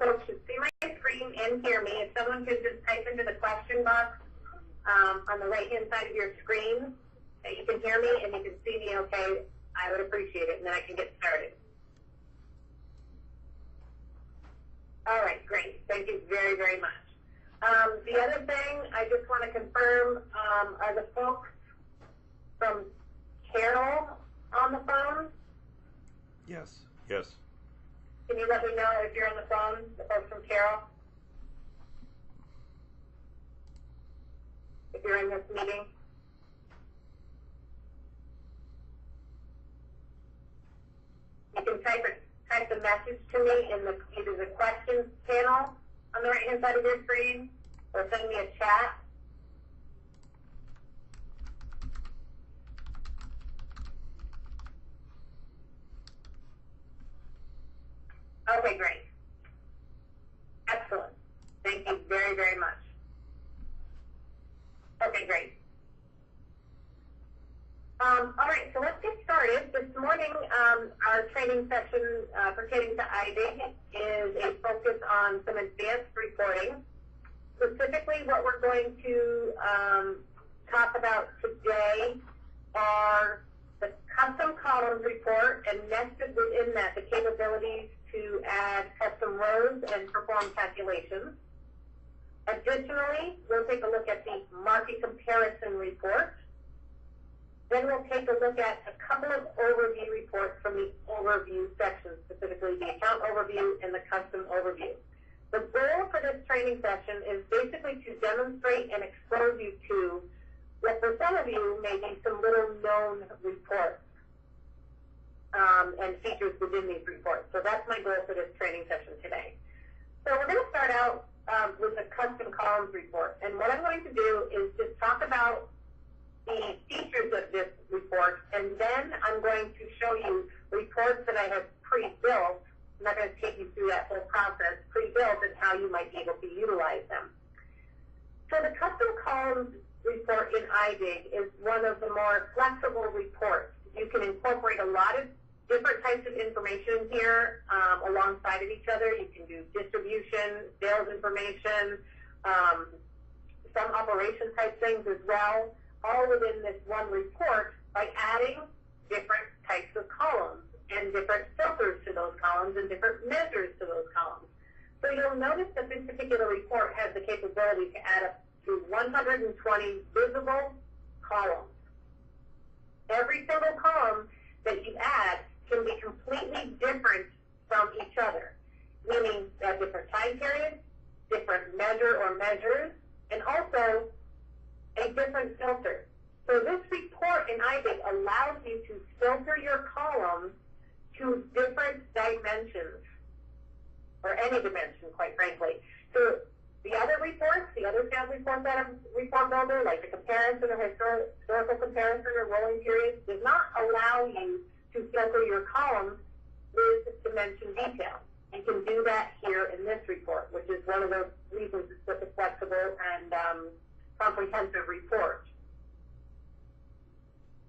folks should see my screen and hear me. If someone could just type into the question box on the right-hand side of your screen that you can hear me and you can see me okay, I would appreciate it, and then I can get started. All right, great. Thank you very, very much. The other thing I just want to confirm are the folks from Carroll on the phone? Yes. Yes. Can you let me know if you're on the phone, the folks from Carroll? If you're in this meeting? You can type the message to me in either the questions panel on the right-hand side of your screen, or send me a chat. Okay, great. Excellent. Thank you very, very much. Okay, great. All right, so let's get started. This morning, our training session pertaining to iDig is a focus on some advanced reporting. Specifically, what we're going to talk about today are the custom columns report, and nested within that, the capabilities to add custom rows and perform calculations. Additionally, we'll take a look at the market comparison report. Then we'll take a look at a couple of overview reports from the overview section, specifically the account overview and the custom overview. The goal for this training session is basically to demonstrate and expose you to what for some of you may be some little known reports and features within these reports. So that's my goal for this training session today. So we're going to start out with the custom columns report. And what I'm going to do is just talk about the features of this report, and then I'm going to show you reports that I have pre-built. I'm not going to take you through that whole process, pre-built, and how you might be able to utilize them. So the custom columns report in iDig is one of the more flexible reports. You can incorporate a lot of different types of information here alongside of each other. You can do distribution, sales information, some operation type things as well, all within this one report by adding different types of columns and different filters to those columns and different measures to those columns. So you'll notice that this particular report has the capability to add up to 120 visible columns. Every single column that you add can be completely different from each other, meaning different time periods, different measure or measures, and also a different filter. So this report in iDig allows you to filter your columns to different dimensions, or any dimension, quite frankly. So the other reports, the other sales reports out of Report Builder, like the comparison or historical comparison or rolling periods, does not allow you to filter your columns with dimension detail. You can do that here in this report, which is one of the reasons it's such a flexible and comprehensive report.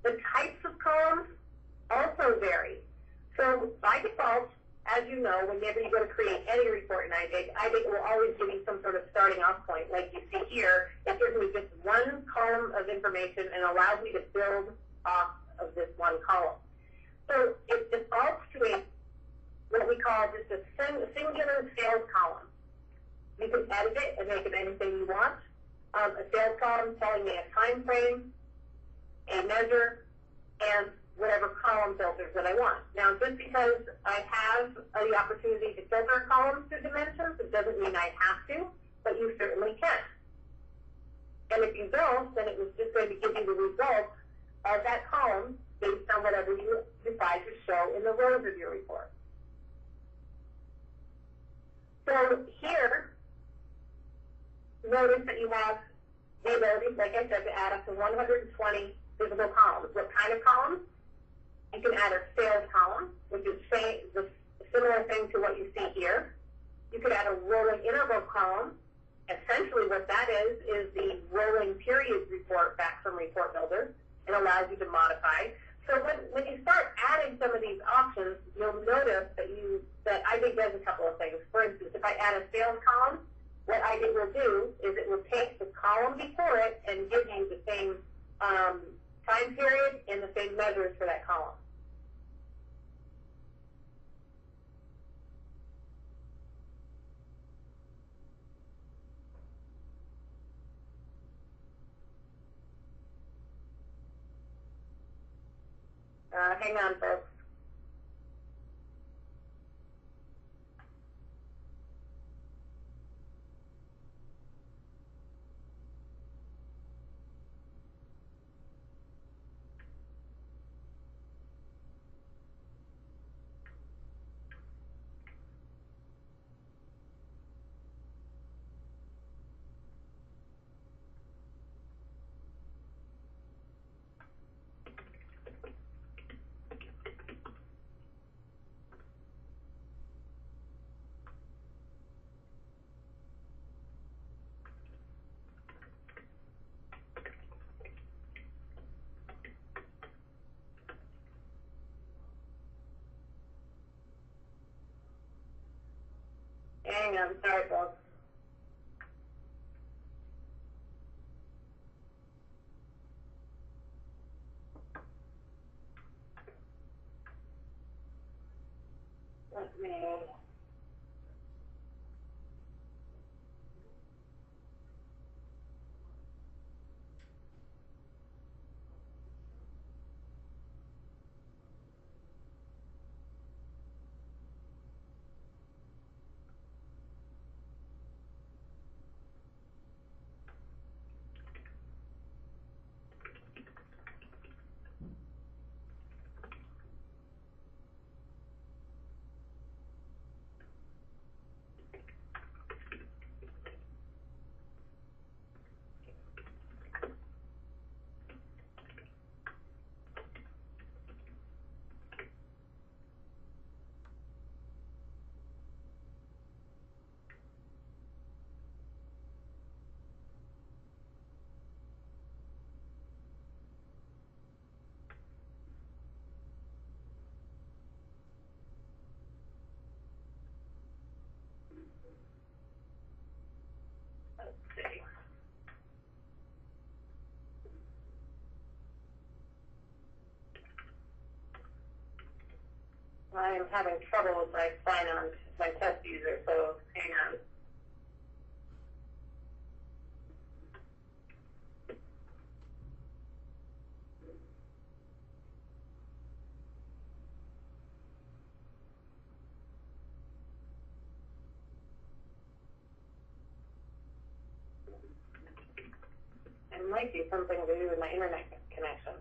The types of columns also vary. So by default, as you know, whenever you go to create any report in iDig will always give you some sort of starting off point. Like you see here, it gives me just one column of information and allows me to build off of this one column. So it defaults to what we call just a singular sales column. You can edit it and make it anything you want. A sales column telling me a time frame, a measure, and whatever column filters that I want. Now, just because I have the opportunity to filter columns to dimensions, it doesn't mean I have to, but you certainly can. And if you don't, then it was just going to give you the results of that column based on whatever you decide to show in the rows of your report. So here, notice that you have the ability, like I said, to add up to 120 visible columns. What kind of columns? You can add a sales column, which is the similar thing to what you see here. You could add a rolling interval column. Essentially what that is the rolling periods report back from Report Builder. It allows you to modify. So when you start adding some of these options, you'll notice that iDig does a couple of things. For instance, if I add a sales column, what iDig will do is it will take the column before it and give you the same time period and the same measures for that column. Hang on, folks. Hang on, sorry, folks. Let me. I am having trouble with my sign-on, my test user, so hang on. It might be something to do with my internet connection.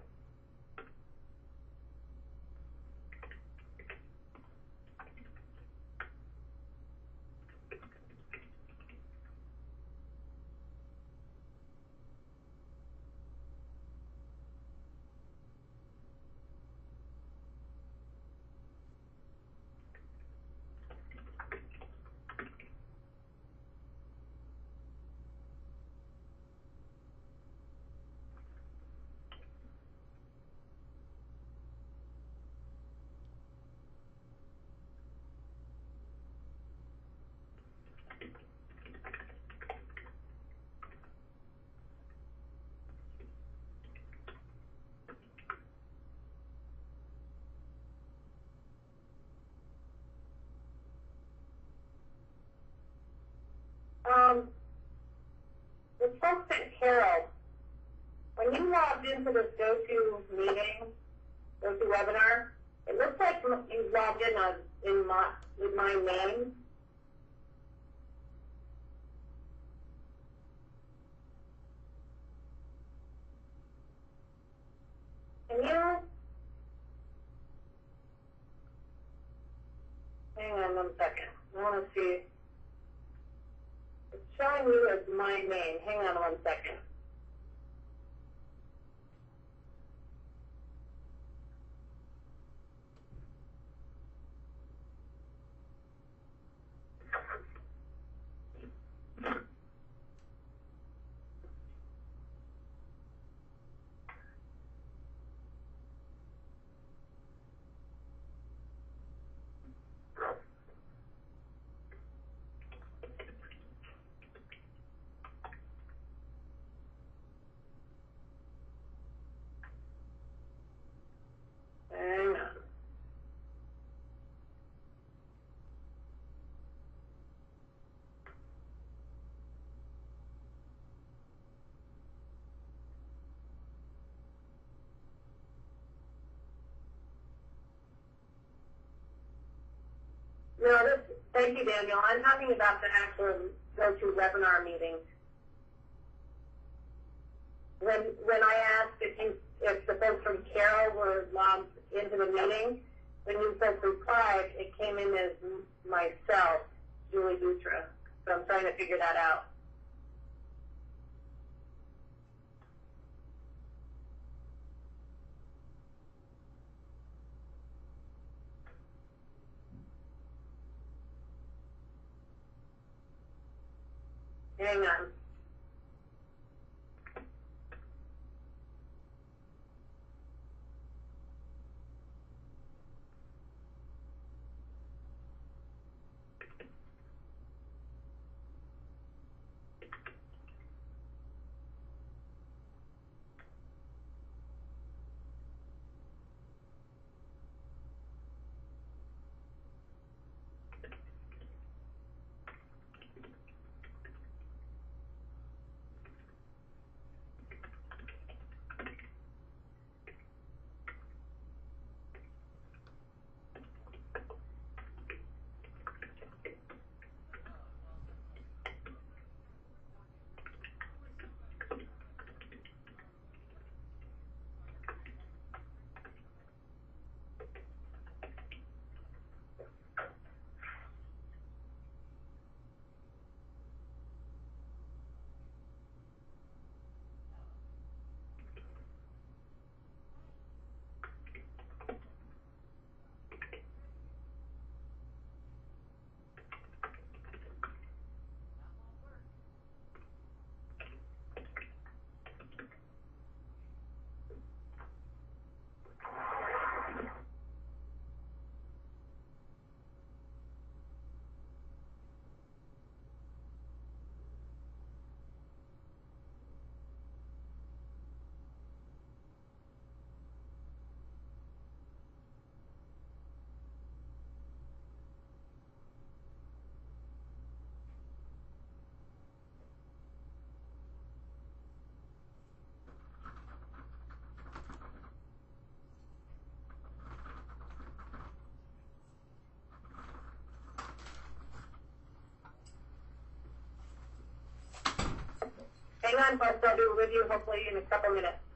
The folks at Carol, when you logged into this GoToMeeting, GoToWebinar, it looks like you logged in with my name. Can you hang on 1 second? I want to see. It's showing you as my name. Hang on 1 second. Thank you, Daniel. I'm talking about the actual GoToWebinar meeting. When I asked if the folks from Carol were logged into the meeting, when you folks replied, it came in as myself, Julie Dutra. So I'm trying to figure that out. Hang on. Hang on, folks. I'll be with you hopefully in a couple minutes.